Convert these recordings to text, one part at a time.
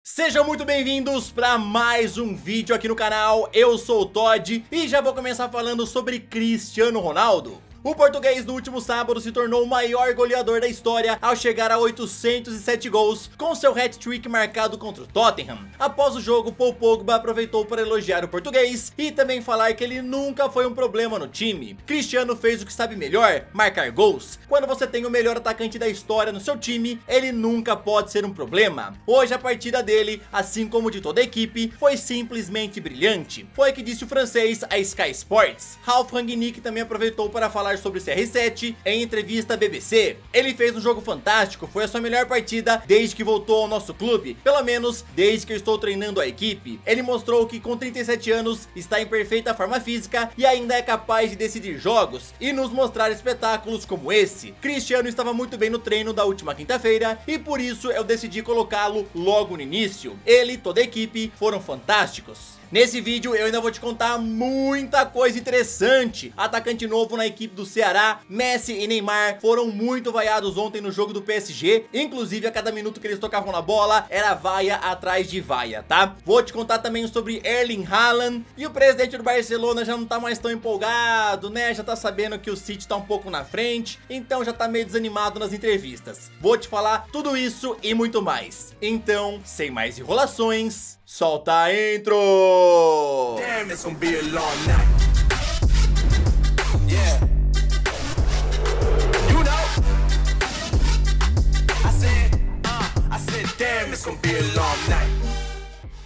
Sejam muito bem-vindos para mais um vídeo aqui no canal. Eu sou o Todd e já vou começar falando sobre Cristiano Ronaldo. O português no último sábado se tornou o maior goleador da história ao chegar a 807 gols com seu hat-trick marcado contra o Tottenham. Após o jogo, Paul Pogba aproveitou para elogiar o português e também falar que ele nunca foi um problema no time. Cristiano fez o que sabe melhor, marcar gols. Quando você tem o melhor atacante da história no seu time, ele nunca pode ser um problema. Hoje a partida dele, assim como de toda a equipe, foi simplesmente brilhante. Foi o que disse o francês a Sky Sports. Ralf Rangnick também aproveitou para falar sobre o CR7 em entrevista à BBC. Ele fez um jogo fantástico, foi a sua melhor partida desde que voltou ao nosso clube, pelo menos desde que eu estou treinando a equipe. Ele mostrou que com 37 anos está em perfeita forma física e ainda é capaz de decidir jogos e nos mostrar espetáculos como esse. Cristiano estava muito bem no treino da última quinta-feira e por isso eu decidi colocá-lo logo no início. Ele e toda a equipe foram fantásticos. Nesse vídeo eu ainda vou te contar muita coisa interessante. Atacante novo na equipe do Ceará, Messi e Neymar foram muito vaiados ontem no jogo do PSG. Inclusive a cada minuto que eles tocavam na bola era vaia atrás de vaia, tá? Vou te contar também sobre Erling Haaland. E o presidente do Barcelona já não tá mais tão empolgado, né? Já tá sabendo que o City tá um pouco na frente, então já tá meio desanimado nas entrevistas. Vou te falar tudo isso e muito mais. Então, sem mais enrolações, solta a intro! Damn, it's gonna be a long night. Yeah. You know. I said, damn, it's gonna be a long night.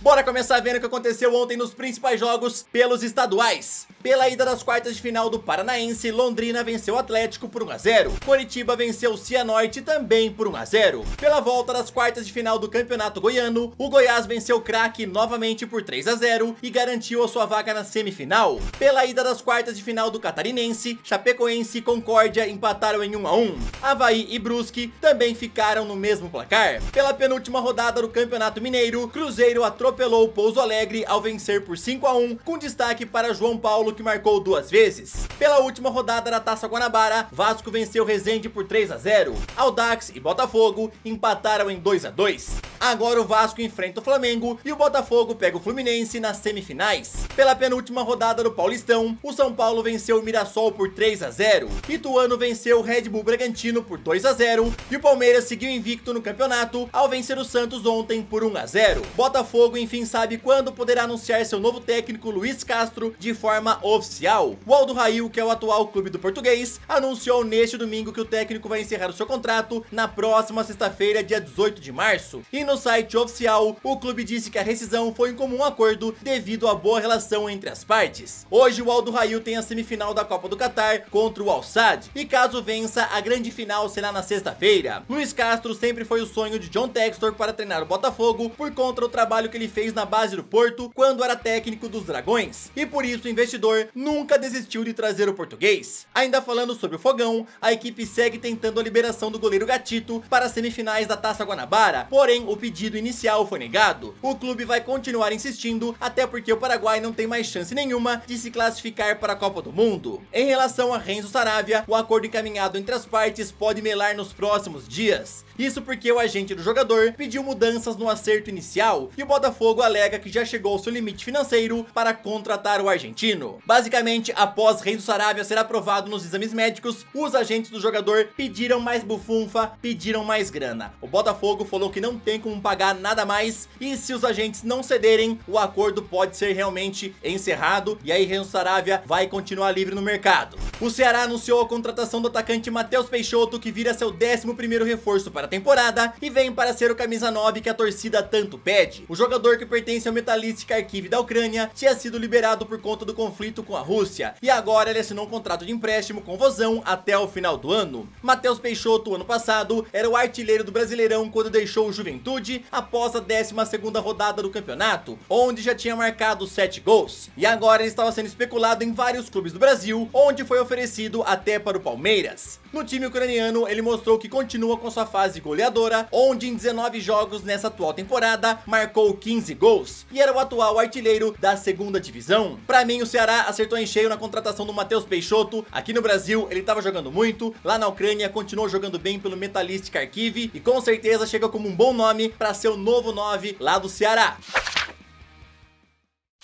Bora começar vendo o que aconteceu ontem nos principais jogos pelos estaduais. Pela ida das quartas de final do Paranaense, Londrina venceu o Atlético por 1 a 0. Coritiba venceu o Cianorte também por 1 a 0. Pela volta das quartas de final do Campeonato Goiano, o Goiás venceu o Craque novamente por 3 a 0 e garantiu a sua vaga na semifinal. Pela ida das quartas de final do Catarinense, Chapecoense e Concórdia empataram em 1 a 1. Avaí e Brusque também ficaram no mesmo placar. Pela penúltima rodada do Campeonato Mineiro, Cruzeiro atropelou o Pouso Alegre ao vencer por 5 a 1, com destaque para João Paulo, que marcou 2 vezes. Pela última rodada da Taça Guanabara, Vasco venceu Resende por 3 a 0. Audax e Botafogo empataram em 2 a 2. Agora o Vasco enfrenta o Flamengo e o Botafogo pega o Fluminense nas semifinais. Pela penúltima rodada do Paulistão, o São Paulo venceu o Mirassol por 3 a 0. Ituano venceu o Red Bull Bragantino por 2 a 0 e o Palmeiras seguiu invicto no campeonato ao vencer o Santos ontem por 1 a 0. Botafogo enfim sabe quando poderá anunciar seu novo técnico Luiz Castro de forma oficial. O Aldo Rail, que é o atual clube do português, anunciou neste domingo que o técnico vai encerrar o seu contrato na próxima sexta-feira, dia 18 de março. E no site oficial, o clube disse que a rescisão foi em comum acordo devido à boa relação entre as partes. Hoje o Aldo Rail tem a semifinal da Copa do Catar contra o Al Sadd e caso vença, a grande final será na sexta-feira. Luiz Castro sempre foi o sonho de John Textor para treinar o Botafogo por conta do trabalho que ele fez na base do Porto quando era técnico dos Dragões, e por isso o investidor nunca desistiu de trazer o português. Ainda falando sobre o Fogão, a equipe segue tentando a liberação do goleiro Gatito para as semifinais da Taça Guanabara, porém o pedido inicial foi negado. O clube vai continuar insistindo, até porque o Paraguai não tem mais chance nenhuma de se classificar para a Copa do Mundo. Em relação a Renzo Saravia, o acordo encaminhado entre as partes pode melar nos próximos dias. Isso porque o agente do jogador pediu mudanças no acerto inicial e o Botafogo alega que já chegou ao seu limite financeiro para contratar o argentino. Basicamente, após Renzo Saravia ser aprovado nos exames médicos, os agentes do jogador pediram mais bufunfa, pediram mais grana. O Botafogo falou que não tem como pagar nada mais e se os agentes não cederem, o acordo pode ser realmente encerrado e aí Renzo Saravia vai continuar livre no mercado. O Ceará anunciou a contratação do atacante Matheus Peixoto, que vira seu 11º reforço para a temporada e vem para ser o camisa 9 que a torcida tanto pede. O jogador, que pertence ao Metalist Kharkiv da Ucrânia, tinha sido liberado por conta do conflito com a Rússia e agora ele assinou um contrato de empréstimo com Vozão até o final do ano. Matheus Peixoto, ano passado, era o artilheiro do Brasileirão quando deixou o Juventude após a 12ª rodada do campeonato, onde já tinha marcado 7 gols. E agora ele estava sendo especulado em vários clubes do Brasil, onde foi oferecido até para o Palmeiras. No time ucraniano, ele mostrou que continua com sua fase goleadora, onde em 19 jogos nessa atual temporada, marcou 15 gols, e era o atual artilheiro da segunda divisão. Pra mim, o Ceará acertou em cheio na contratação do Matheus Peixoto. Aqui no Brasil, ele tava jogando muito, lá na Ucrânia, continuou jogando bem pelo Metalist Kharkiv, e com certeza chega como um bom nome pra ser o novo 9 lá do Ceará.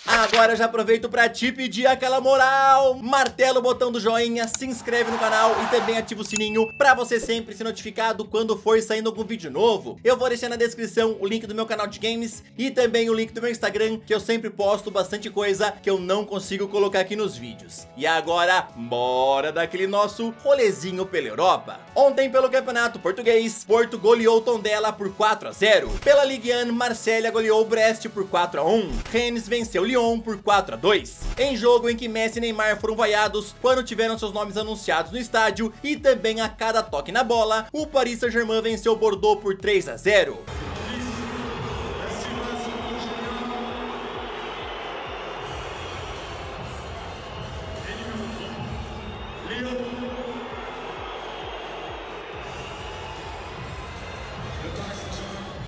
Agora já aproveito pra te pedir aquela moral, martela o botão do joinha, se inscreve no canal e também ativa o sininho pra você sempre ser notificado quando for saindo algum vídeo novo. Eu vou deixar na descrição o link do meu canal de games e também o link do meu Instagram, que eu sempre posto bastante coisa que eu não consigo colocar aqui nos vídeos. E agora, bora daquele nosso rolezinho pela Europa. Ontem pelo Campeonato Português, Porto goleou Tondela por 4-0. Pela Ligue 1, Marselha goleou Brest por 4-1. Rennes venceu Lyon por 4-2, em jogo em que Messi e Neymar foram vaiados quando tiveram seus nomes anunciados no estádio, e também a cada toque na bola, o Paris Saint-Germain venceu Bordeaux por 3-0.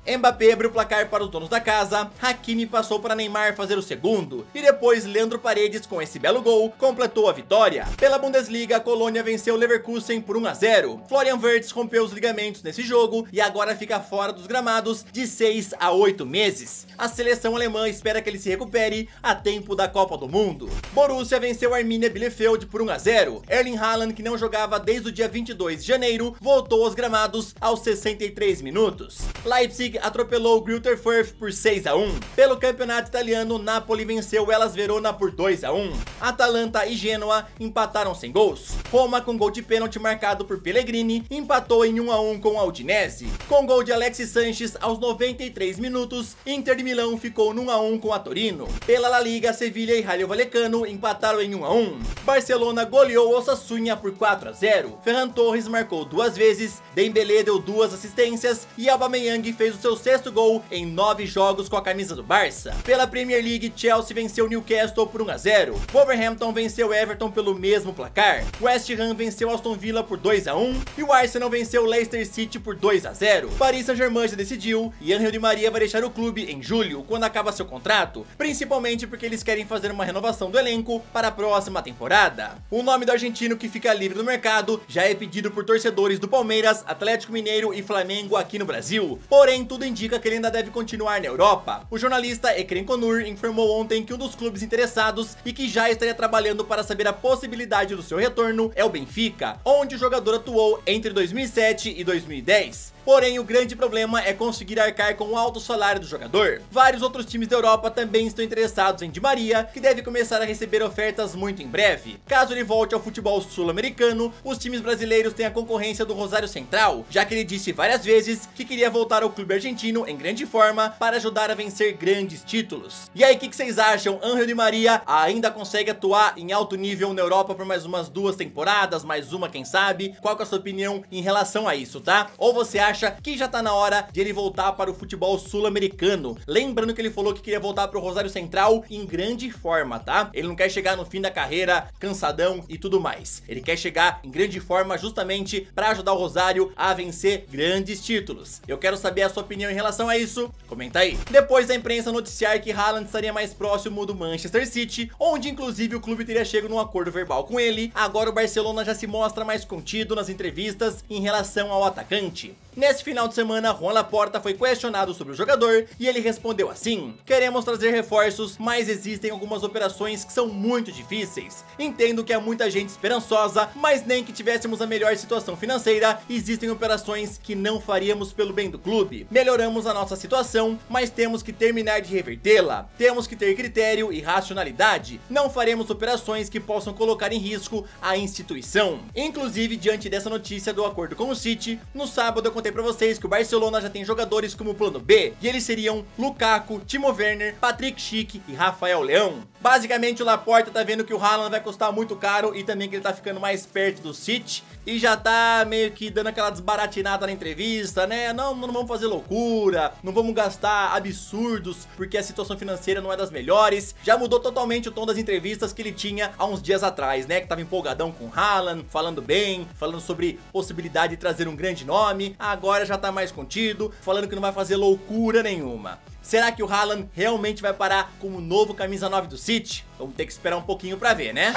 Mbappé abriu o placar para os donos da casa, Hakimi passou para Neymar fazer o segundo, e depois Leandro Paredes, com esse belo gol, completou a vitória. Pela Bundesliga, a Colônia venceu Leverkusen por 1-0. Florian Wirtz rompeu os ligamentos nesse jogo e agora fica fora dos gramados de 6 a 8 meses. A seleção alemã espera que ele se recupere a tempo da Copa do Mundo. Borussia venceu Arminia Bielefeld por 1-0. Erling Haaland, que não jogava desde o dia 22 de janeiro, voltou aos gramados aos 63 minutos. Leipzig atropelou o Greuther Fürth por 6-1. Pelo campeonato italiano, Napoli venceu o Hellas Verona por 2-1. Atalanta e Genoa empataram sem gols. Roma, com gol de pênalti marcado por Pellegrini, empatou em 1-1 com a Udinese. Com gol de Alexis Sanches aos 93 minutos, Inter de Milão ficou no 1-1 com a Torino. Pela La Liga, Sevilha e Rayo Vallecano empataram em 1-1. Barcelona goleou Osasuna por 4-0. Ferran Torres marcou 2 vezes, Dembélé deu 2 assistências e Aubameyang fez o seu 6º gol em 9 jogos com a camisa do Barça. Pela Premier League, Chelsea venceu Newcastle por 1-0. Wolverhampton venceu Everton pelo mesmo placar. West Ham venceu Aston Villa por 2-1 e o Arsenal venceu Leicester City por 2-0. Paris Saint-Germain já decidiu e Ángel Di Maria vai deixar o clube em julho, quando acaba seu contrato, principalmente porque eles querem fazer uma renovação do elenco para a próxima temporada. O nome do argentino que fica livre no mercado já é pedido por torcedores do Palmeiras, Atlético Mineiro e Flamengo aqui no Brasil. Porém, tudo indica que ele ainda deve continuar na Europa. O jornalista Ekrem Konur informou ontem que um dos clubes interessados e que já estaria trabalhando para saber a possibilidade do seu retorno é o Benfica, onde o jogador atuou entre 2007 e 2010. Porém, o grande problema é conseguir arcar com o alto salário do jogador. Vários outros times da Europa também estão interessados em Di Maria, que deve começar a receber ofertas muito em breve. Caso ele volte ao futebol sul-americano, os times brasileiros têm a concorrência do Rosário Central, já que ele disse várias vezes que queria voltar ao clube argentino em grande forma para ajudar a vencer grandes títulos. E aí, o que vocês acham? Ángel Di Maria ainda consegue atuar em alto nível na Europa por mais umas 2 temporadas, mais uma quem sabe? Qual que é a sua opinião em relação a isso, tá? Ou você acha que já tá na hora de ele voltar para o futebol sul-americano? Lembrando que ele falou que queria voltar para o Rosário Central em grande forma, tá? Ele não quer chegar no fim da carreira cansadão e tudo mais. Ele quer chegar em grande forma justamente para ajudar o Rosário a vencer grandes títulos. Eu quero saber a sua opinião em relação a isso. Comenta aí. Depois da imprensa noticiar que Haaland estaria mais próximo do Manchester City, onde inclusive o clube teria chegado num acordo verbal com ele, agora o Barcelona já se mostra mais contido nas entrevistas em relação ao atacante. Nesse final de semana, Juan Laporta foi questionado sobre o jogador e ele respondeu assim: queremos trazer reforços, mas existem algumas operações que são muito difíceis. Entendo que há muita gente esperançosa, mas nem que tivéssemos a melhor situação financeira, existem operações que não faríamos pelo bem do clube. Melhoramos a nossa situação, mas temos que terminar de revertê-la. Temos que ter critério e racionalidade. Não faremos operações que possam colocar em risco a instituição. Inclusive, diante dessa notícia do acordo com o City, no sábado eu contei pra vocês que o Barcelona já tem jogadores como plano B, e eles seriam Lukaku, Timo Werner, Patrick Schick e Rafael Leão. Basicamente, o Laporta tá vendo que o Haaland vai custar muito caro e também que ele tá ficando mais perto do City, e já tá meio que dando aquela desbaratinada na entrevista, né? Não vamos fazer loucura, não vamos gastar absurdos, porque a situação financeira não é das melhores. Já mudou totalmente o tom das entrevistas que ele tinha há uns dias atrás, né? Que tava empolgadão com o Haaland, falando bem, falando sobre possibilidade de trazer um grande nome. Agora já tá mais contido, falando que não vai fazer loucura nenhuma. Será que o Haaland realmente vai parar como novo camisa 9 do City? Vamos ter que esperar um pouquinho pra ver, né?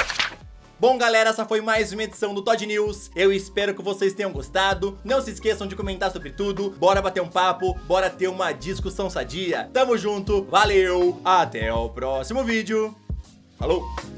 Bom, galera, essa foi mais uma edição do Todd News. Eu espero que vocês tenham gostado. Não se esqueçam de comentar sobre tudo. Bora bater um papo, bora ter uma discussão sadia. Tamo junto, valeu, até o próximo vídeo. Falou!